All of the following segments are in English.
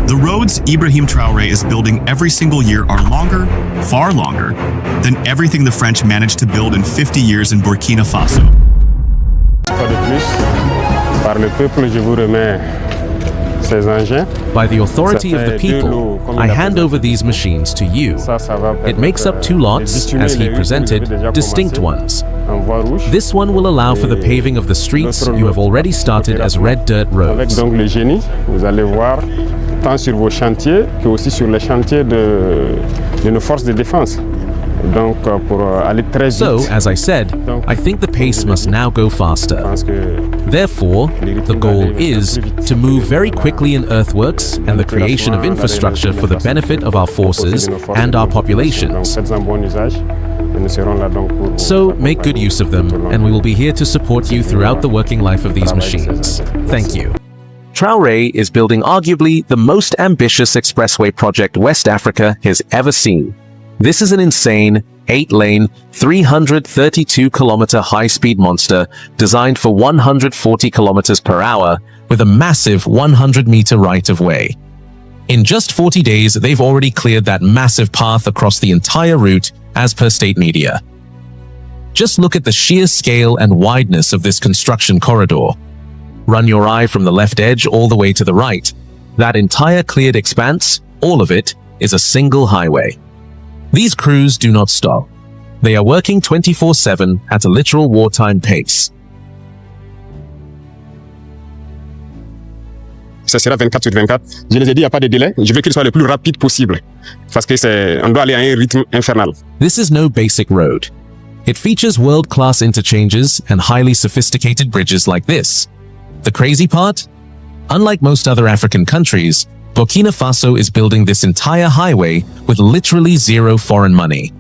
The roads Ibrahim Traoré is building every single year are longer, far longer, than everything the French managed to build in 50 years in Burkina Faso. Fois de plus, par le peuple, je vous remets ces engins. By the authority of the people, I hand over these machines to you. It makes up two lots, as he presented, distinct ones. This one will allow for the paving of the streets you have already started as red dirt Avec roads. donc le génie, vous allez voir tant sur vos chantiers que aussi sur les chantiers de nos forces de défense. Donc pour aller très vite. So, as I said, I think the pace must now go faster. Therefore, the goal is to move very quickly in earthworks and the creation of infrastructure for the benefit of our forces and our populations. So, make good use of them, and we will be here to support you throughout the working life of these machines. Thank you. Traoré is building arguably the most ambitious expressway project West Africa has ever seen. This is an insane, 8-lane, 332-kilometer high-speed monster designed for 140 kilometers per hour with a massive 100-meter right-of-way. In just 40 days, they've already cleared that massive path across the entire route, as per state media. Just look at the sheer scale and wideness of this construction corridor. Run your eye from the left edge all the way to the right. That entire cleared expanse, all of it, is a single highway. These crews do not stop. They are working 24/7 at a literal wartime pace. Ça sera 24 sur 24. Je les ai dit, il n'y a pas de délai. Je veux qu'il soit le plus rapide possible. Parce que on doit aller à un rythme infernal. This is no basic road. It features world-class interchanges and highly sophisticated bridges like this. The crazy part? Unlike most other African countries, Burkina Faso is building this entire highway with literally zero foreign money.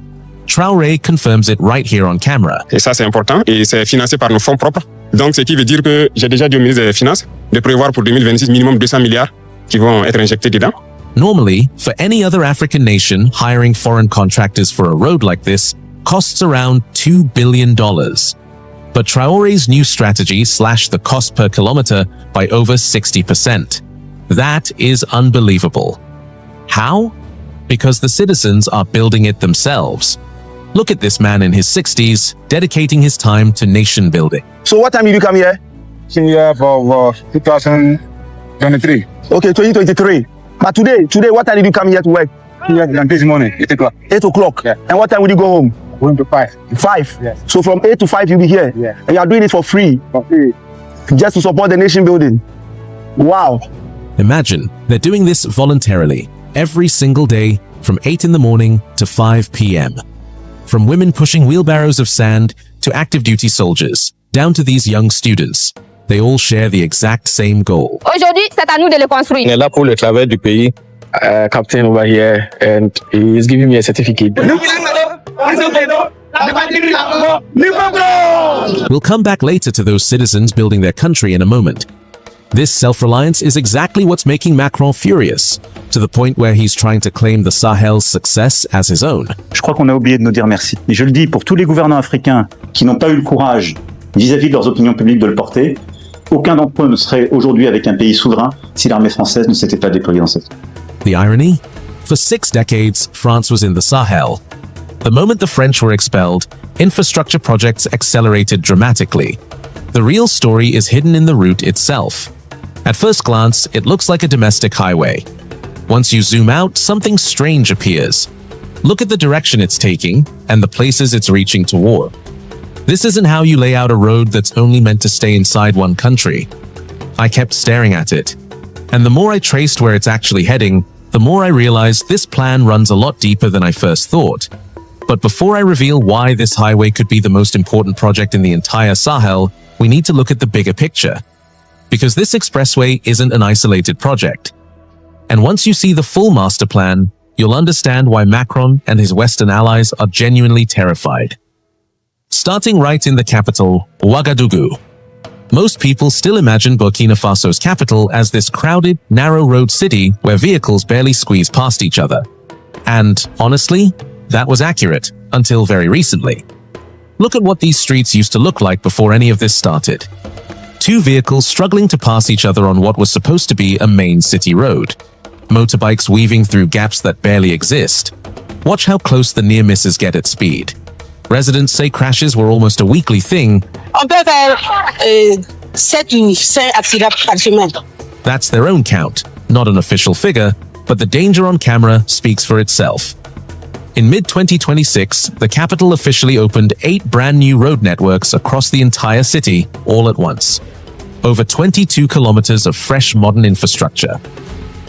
Traoré confirms it right here on camera. Et ça, c'est important. Et c'est financé par nos fonds propres. Donc, ce qui veut dire que j'ai déjà dit au ministre des Finances de prévoir pour 2026 minimum 200 milliards qui vont être injectés dedans. Normally, for any other African nation, hiring foreign contractors for a road like this costs around $2 billion. But Traoré's new strategy slashed the cost per kilometer by over 60%. That is unbelievable. How? Because the citizens are building it themselves. Look at this man in his 60s, dedicating his time to nation building. So what time did you come here? Came here for 2023. Okay, 2023. But today, what time did you come here to work? Here this morning, 8 o'clock. 8 o'clock. Yeah. And what time will you go home? Going to 5. 5? Yes. So from 8 to 5 you'll be here? Yeah. And you are doing it for free? For free. Just to support the nation building? Wow. Imagine, they're doing this voluntarily, every single day, from 8 in the morning to 5 p.m. From women pushing wheelbarrows of sand to active duty soldiers, down to these young students. They all share the exact same goal. Aujourd'hui, c'est à nous de le construire. On est là pour le travail du pays. Captain over here, and he is giving me a certificate. We'll come back later to those citizens building their country in a moment. This self-reliance is exactly what's making Macron furious, to the point where he's trying to claim the Sahel's success as his own. Je crois qu'on a oublié de nous dire merci. Et je le dis pour tous les gouvernants africains qui n'ont pas eu le courage vis-à-vis de leurs opinions publiques de le porter, aucun d'entre eux ne serait aujourd'hui avec un pays souverain si l'armée française ne s'était pas déployée dans cette zone. The irony? For 6 decades, France was in the Sahel. The moment the French were expelled, infrastructure projects accelerated dramatically. The real story is hidden in the route itself. At first glance, it looks like a domestic highway. Once you zoom out, something strange appears. Look at the direction it's taking and the places it's reaching toward. This isn't how you lay out a road that's only meant to stay inside one country. I kept staring at it. And the more I traced where it's actually heading, the more I realized this plan runs a lot deeper than I first thought. But before I reveal why this highway could be the most important project in the entire Sahel, we need to look at the bigger picture. Because this expressway isn't an isolated project. And once you see the full master plan, you'll understand why Macron and his Western allies are genuinely terrified. Starting right in the capital, Ouagadougou. Most people still imagine Burkina Faso's capital as this crowded, narrow road city where vehicles barely squeeze past each other. And, honestly, that was accurate, until very recently. Look at what these streets used to look like before any of this started. 2 vehicles struggling to pass each other on what was supposed to be a main city road. motorbikes weaving through gaps that barely exist. Watch how close the near misses get at speed. Residents say crashes were almost a weekly thing. On peut faire 7 ou 5 accidents par semaine. That's their own count, not an official figure, but the danger on camera speaks for itself. In mid-2026, the capital officially opened 8 brand new road networks across the entire city, all at once. Over 22 kilometers of fresh modern infrastructure.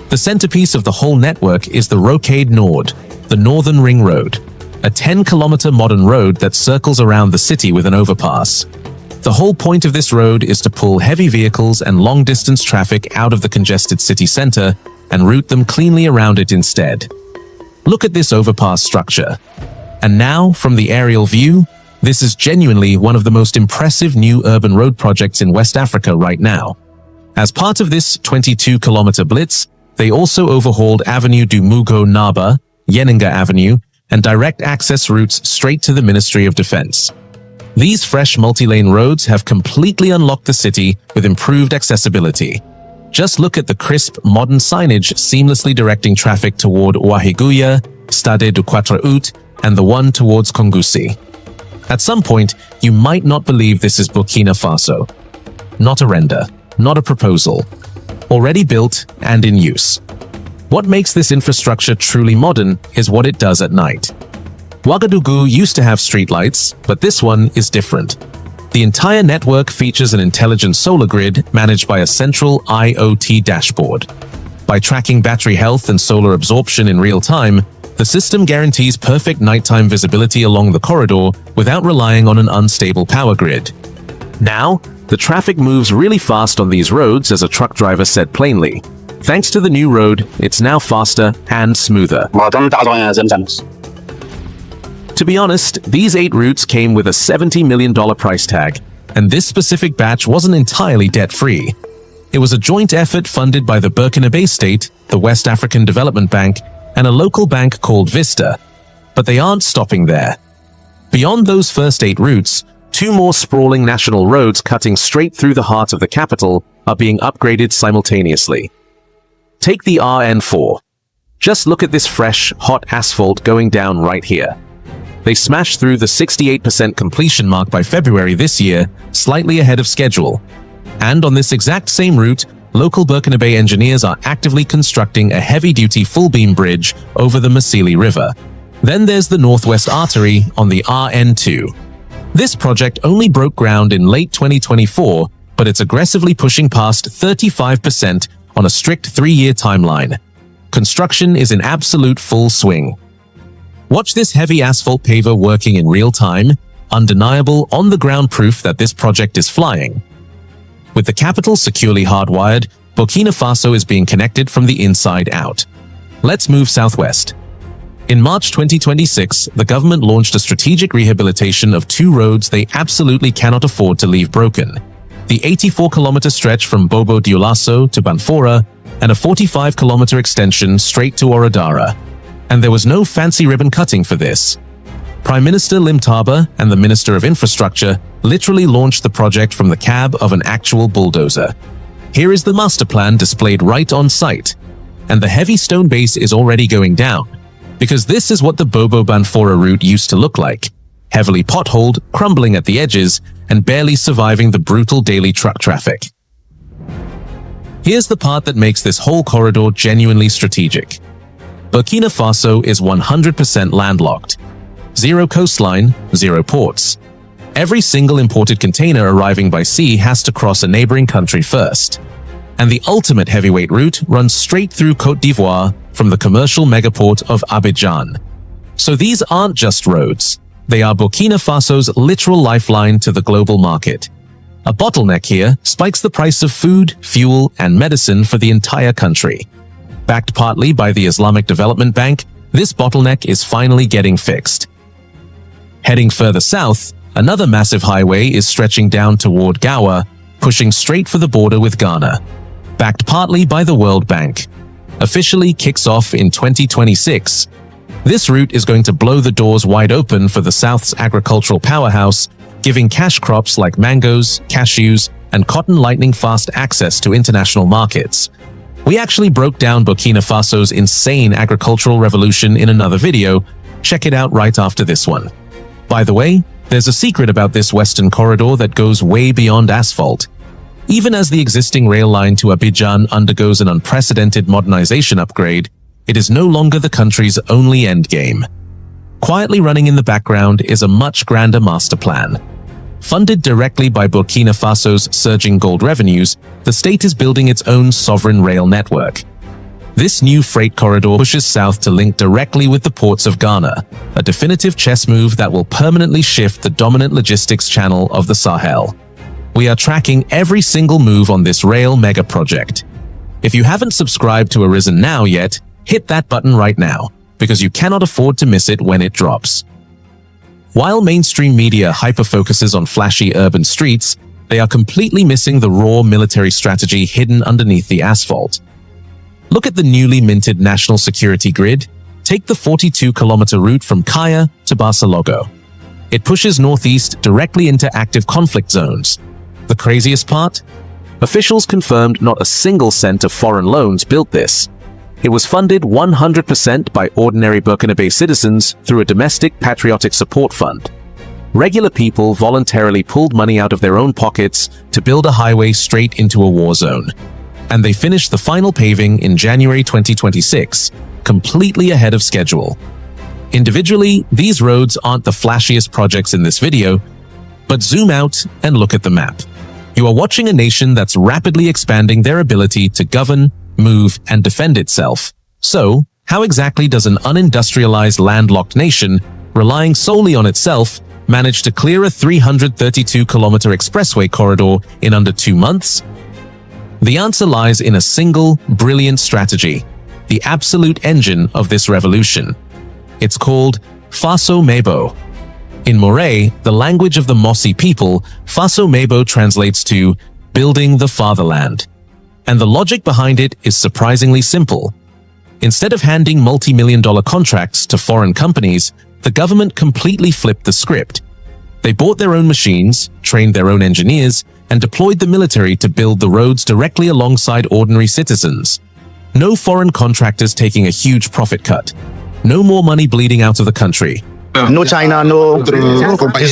The centerpiece of the whole network is the Rocade Nord, the Northern Ring Road, a 10-kilometer modern road that circles around the city with an overpass. The whole point of this road is to pull heavy vehicles and long-distance traffic out of the congested city center and route them cleanly around it instead. Look at this overpass structure. And now, from the aerial view, this is genuinely one of the most impressive new urban road projects in West Africa right now. As part of this 22-kilometer blitz, they also overhauled Avenue du Mugo Naba, Yeninga Avenue, and direct access routes straight to the Ministry of Defense. These fresh multi-lane roads have completely unlocked the city with improved accessibility. Just look at the crisp, modern signage seamlessly directing traffic toward Ouahigouya, Stade du Quatre Août, and the one towards Kongoussi. At some point, you might not believe this is Burkina Faso. Not a render, not a proposal. Already built and in use. What makes this infrastructure truly modern is what it does at night. Ouagadougou used to have streetlights, but this one is different. The entire network features an intelligent solar grid managed by a central IoT dashboard. By tracking battery health and solar absorption in real time, the system guarantees perfect nighttime visibility along the corridor without relying on an unstable power grid. Now, the traffic moves really fast on these roads, as a truck driver said plainly. Thanks to the new road, it's now faster and smoother. To be honest, these 8 routes came with a $70 million price tag, and this specific batch wasn't entirely debt-free. It was a joint effort funded by the Burkina Faso state, the West African Development Bank, and a local bank called Vista. But they aren't stopping there. Beyond those first 8 routes, 2 more sprawling national roads cutting straight through the heart of the capital are being upgraded simultaneously. Take the RN4. Just look at this fresh, hot asphalt going down right here. They smashed through the 68% completion mark by February this year, slightly ahead of schedule. And on this exact same route, local Burkina Faso engineers are actively constructing a heavy-duty full-beam bridge over the Masili River. Then there's the Northwest Artery on the RN2. This project only broke ground in late 2024, but it's aggressively pushing past 35% on a strict 3-year timeline. Construction is in absolute full swing. Watch this heavy asphalt paver working in real time, undeniable on-the-ground proof that this project is flying. With the capital securely hardwired, Burkina Faso is being connected from the inside out. Let's move southwest. In March 2026, the government launched a strategic rehabilitation of 2 roads they absolutely cannot afford to leave broken. The 84-kilometer stretch from Bobo Dioulasso to Banfora, and a 45-kilometer extension straight to Oradara. And there was no fancy ribbon cutting for this. Prime Minister Limtaba and the Minister of Infrastructure literally launched the project from the cab of an actual bulldozer. Here is the master plan displayed right on site. And the heavy stone base is already going down, because this is what the Bobo Banfora route used to look like. Heavily potholed, crumbling at the edges, and barely surviving the brutal daily truck traffic. Here's the part that makes this whole corridor genuinely strategic. Burkina Faso is 100% landlocked. 0 coastline, 0 ports. Every single imported container arriving by sea has to cross a neighboring country first. And the ultimate heavyweight route runs straight through Côte d'Ivoire from the commercial megaport of Abidjan. So these aren't just roads. They are Burkina Faso's literal lifeline to the global market. A bottleneck here spikes the price of food, fuel, and medicine for the entire country. Backed partly by the Islamic Development Bank, this bottleneck is finally getting fixed. Heading further south, another massive highway is stretching down toward Gawa, pushing straight for the border with Ghana. Backed partly by the World Bank. Officially kicks off in 2026. This route is going to blow the doors wide open for the South's agricultural powerhouse, giving cash crops like mangoes, cashews, and cotton lightning-fast access to international markets. We actually broke down Burkina Faso's insane agricultural revolution in another video. Check it out right after this one. By the way, there's a secret about this western corridor that goes way beyond asphalt. Even as the existing rail line to Abidjan undergoes an unprecedented modernization upgrade, it is no longer the country's only endgame. Quietly running in the background is a much grander master plan. Funded directly by Burkina Faso's surging gold revenues, the state is building its own sovereign rail network. This new freight corridor pushes south to link directly with the ports of Ghana, a definitive chess move that will permanently shift the dominant logistics channel of the Sahel. We are tracking every single move on this rail mega project. If you haven't subscribed to Arisen Now yet, hit that button right now, because you cannot afford to miss it when it drops. While mainstream media hyper-focuses on flashy urban streets, they are completely missing the raw military strategy hidden underneath the asphalt. Look at the newly minted national security grid. Take the 42-kilometer route from Kaya to Barcelogo. It pushes northeast directly into active conflict zones. The craziest part? Officials confirmed not a single cent of foreign loans built this. It was funded 100% by ordinary Burkinabe citizens through a domestic patriotic support fund. Regular people voluntarily pulled money out of their own pockets to build a highway straight into a war zone. And they finished the final paving in January 2026, completely ahead of schedule. Individually, these roads aren't the flashiest projects in this video, but zoom out and look at the map. You are watching a nation that's rapidly expanding their ability to govern, move, and defend itself. So, how exactly does an unindustrialized landlocked nation, relying solely on itself, manage to clear a 332-kilometer expressway corridor in under 2 months? The answer lies in a single, brilliant strategy, the absolute engine of this revolution. It's called Faso Mebo. In Moray, the language of the Mossi people, Faso Mebo translates to building the fatherland. And the logic behind it is surprisingly simple. Instead of handing multi-million-dollar contracts to foreign companies, the government completely flipped the script. They bought their own machines, trained their own engineers, and deployed the military to build the roads directly alongside ordinary citizens. No foreign contractors taking a huge profit cut. No more money bleeding out of the country. No China, no, it's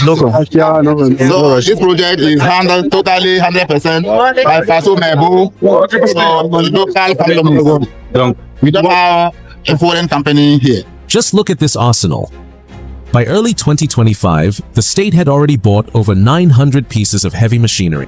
local. So this project is handled totally 100% by Faso Mebo, local company. We don't have a foreign company here. Just look at this arsenal. By early 2025, the state had already bought over 900 pieces of heavy machinery.